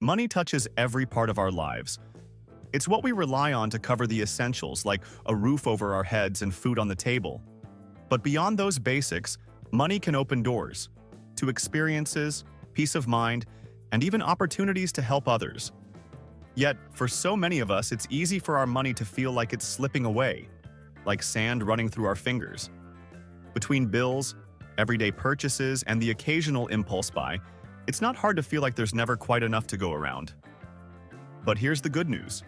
Money touches every part of our lives. It's what we rely on to cover the essentials like a roof over our heads and food on the table. But beyond those basics, money can open doors to experiences, peace of mind, and even opportunities to help others. Yet, for so many of us, it's easy for our money to feel like it's slipping away, like sand running through our fingers. Between bills, everyday purchases, and the occasional impulse buy, it's not hard to feel like there's never quite enough to go around. But here's the good news.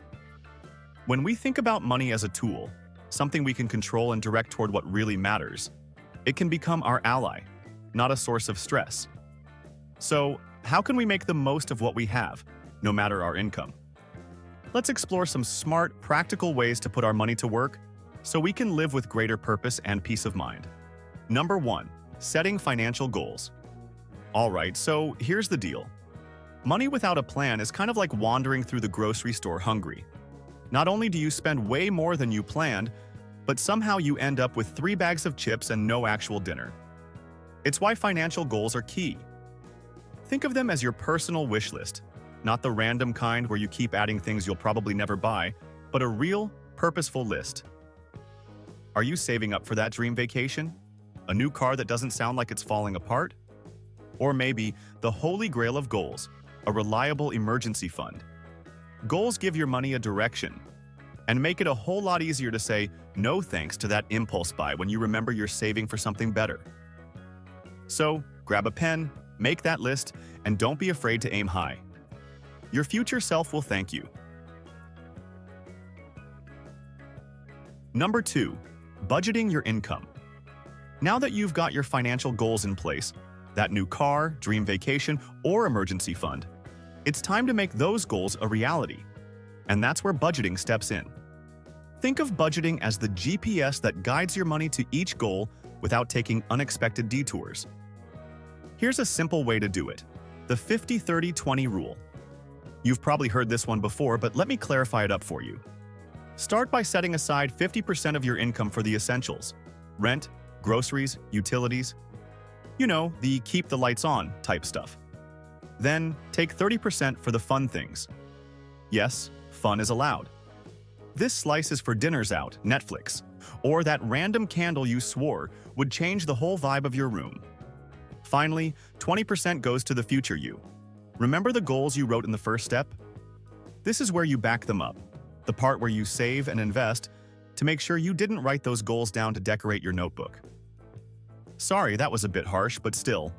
When we think about money as a tool, something we can control and direct toward what really matters, it can become our ally, not a source of stress. So, how can we make the most of what we have, no matter our income? Let's explore some smart, practical ways to put our money to work so we can live with greater purpose and peace of mind. Number 1. Setting financial goals. Alright, so here's the deal. Money without a plan is kind of like wandering through the grocery store hungry. Not only do you spend way more than you planned, but somehow you end up with 3 bags of chips and no actual dinner. It's why financial goals are key. Think of them as your personal wish list, not the random kind where you keep adding things you'll probably never buy, but a real, purposeful list. Are you saving up for that dream vacation? A new car that doesn't sound like it's falling apart? Or maybe the holy grail of goals, a reliable emergency fund. Goals give your money a direction and make it a whole lot easier to say no thanks to that impulse buy when you remember you're saving for something better. So, grab a pen, make that list, and don't be afraid to aim high. Your future self will thank you. Number 2. Budgeting your income. Now that you've got your financial goals in place, that new car, dream vacation, or emergency fund, it's time to make those goals a reality. And that's where budgeting steps in. Think of budgeting as the GPS that guides your money to each goal without taking unexpected detours. Here's a simple way to do it: the 50-30-20 rule. You've probably heard this one before, but let me clarify it up for you. Start by setting aside 50% of your income for the essentials: rent, groceries, utilities. You know, the keep the lights on type stuff. Then, take 30% for the fun things. Yes, fun is allowed. This slice is for dinners out, Netflix, or that random candle you swore would change the whole vibe of your room. Finally, 20% goes to the future you. Remember the goals you wrote in the first step? This is where you back them up, the part where you save and invest to make sure you didn't write those goals down to decorate your notebook. Sorry, that was a bit harsh, but still.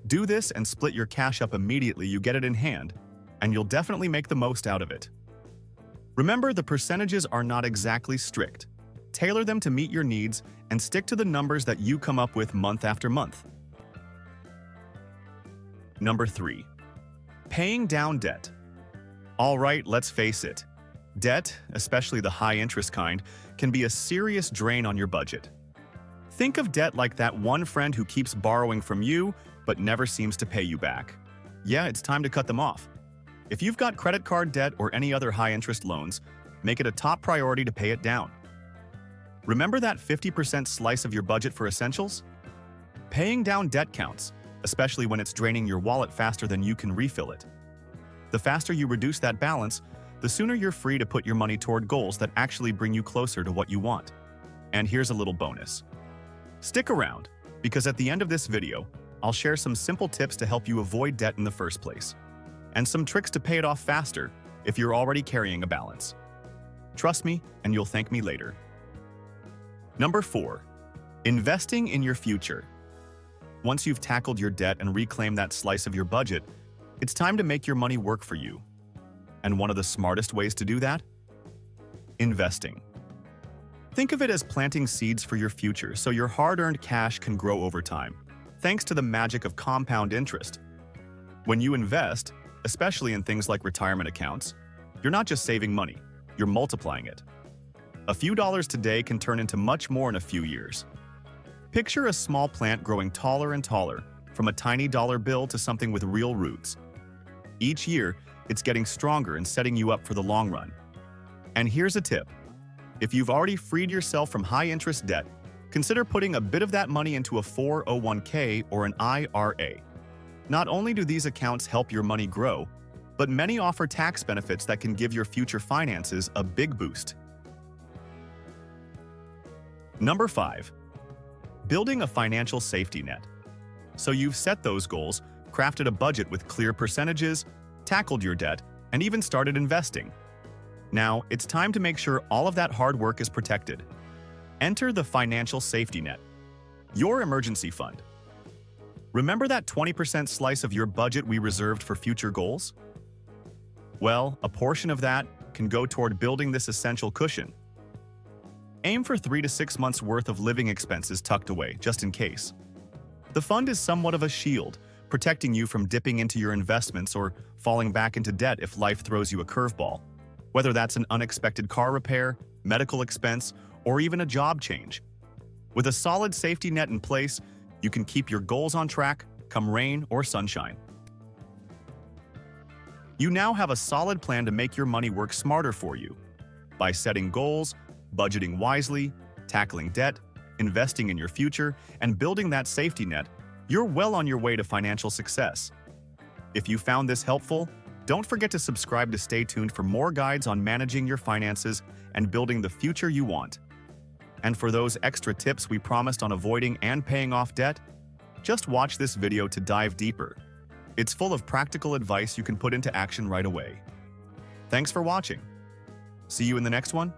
Do this and split your cash up immediately you get it in hand, and you'll definitely make the most out of it. Remember, the percentages are not exactly strict. Tailor them to meet your needs and stick to the numbers that you come up with month after month. Number 3. Paying down debt. All right, let's face it. Debt, especially the high-interest kind, can be a serious drain on your budget. Think of debt like that one friend who keeps borrowing from you but never seems to pay you back. Yeah, it's time to cut them off. If you've got credit card debt or any other high-interest loans, make it a top priority to pay it down. Remember that 50% slice of your budget for essentials? Paying down debt counts, especially when it's draining your wallet faster than you can refill it. The faster you reduce that balance, the sooner you're free to put your money toward goals that actually bring you closer to what you want. And here's a little bonus. Stick around, because at the end of this video, I'll share some simple tips to help you avoid debt in the first place, and some tricks to pay it off faster if you're already carrying a balance. Trust me, and you'll thank me later. Number 4. Investing in your future. Once you've tackled your debt and reclaimed that slice of your budget, it's time to make your money work for you. And one of the smartest ways to do that? Investing. Think of it as planting seeds for your future so your hard-earned cash can grow over time, thanks to the magic of compound interest. When you invest, especially in things like retirement accounts, you're not just saving money, you're multiplying it. A few dollars today can turn into much more in a few years. Picture a small plant growing taller and taller, from a tiny dollar bill to something with real roots. Each year, it's getting stronger and setting you up for the long run. And here's a tip. If you've already freed yourself from high-interest debt, consider putting a bit of that money into a 401k or an IRA. Not only do these accounts help your money grow, but many offer tax benefits that can give your future finances a big boost. Number 5. Building a financial safety net. So you've set those goals, crafted a budget with clear percentages, tackled your debt, and even started investing. Now, it's time to make sure all of that hard work is protected. Enter the financial safety net, your emergency fund. Remember that 20% slice of your budget we reserved for future goals? Well, a portion of that can go toward building this essential cushion. Aim for 3 to 6 months' worth of living expenses tucked away, just in case. The fund is somewhat of a shield, protecting you from dipping into your investments or falling back into debt if life throws you a curveball, whether that's an unexpected car repair, medical expense, or even a job change. With a solid safety net in place, you can keep your goals on track, come rain or sunshine. You now have a solid plan to make your money work smarter for you. By setting goals, budgeting wisely, tackling debt, investing in your future, and building that safety net, you're well on your way to financial success. If you found this helpful, don't forget to subscribe to stay tuned for more guides on managing your finances and building the future you want. And for those extra tips we promised on avoiding and paying off debt, just watch this video to dive deeper. It's full of practical advice you can put into action right away. Thanks for watching. See you in the next one.